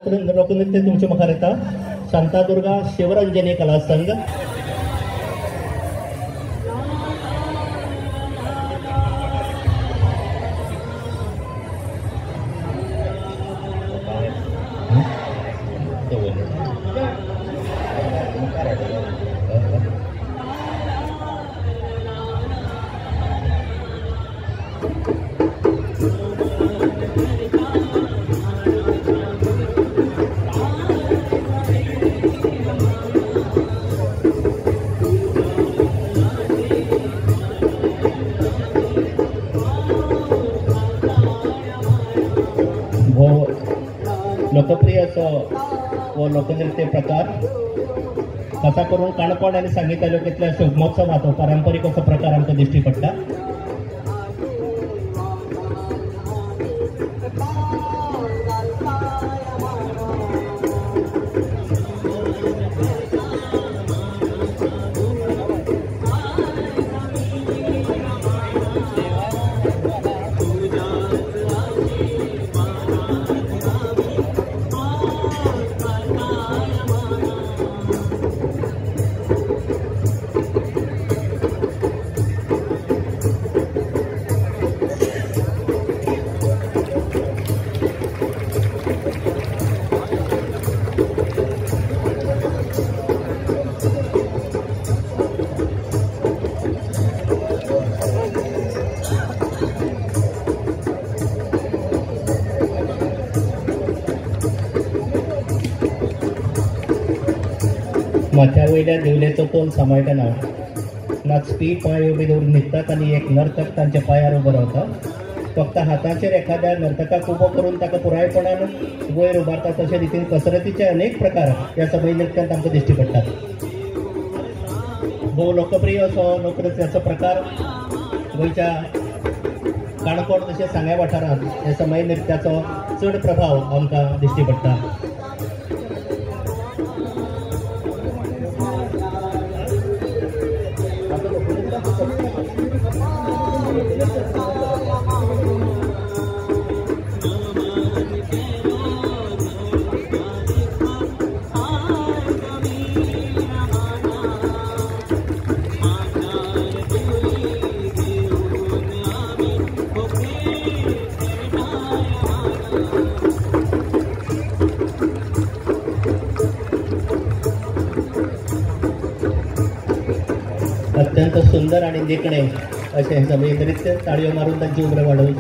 लोकनृत्य तुमचे मुखार येता शांतादुर्गा शिवरंजनी कला संघ। लोकप्रिय असो व लोकनृत्य प्रकार कसा करून काणकोण आणि सांगली तालुक्यातल्या शिगमोत्सवात पारंपरिक असो प्रकार आमकां दिश्टी पडटा। माथ्या वयल्या देवलेचो तोल सांबाळटना नाचपी पांय उबे दवरून न्हिदतात आणि एक नर्तक तांच्या पांयार उबो रावता। फक्त हातांचेर एखाद्या नर्तकाक उबो करून ताका पुरायपणान वयर उबारता तशे रितीन कसरतीचे अनेक प्रकार ह्या सभय नृत्यांत आमकां दिश्टी पडटात। भोव लोकप्रिय असो लोकनृत्याचो प्रकार गोंयच्या काणकोण तशेंच सांग्या वाठारांत ह्या समय नृत्याचो चड प्रभाव आमकां दिश्टी पडटा। अत्यंत सुंदर आणि देखणे असे सगळे नृत्य ताळयो मारून त्यांची उमर वाढवली।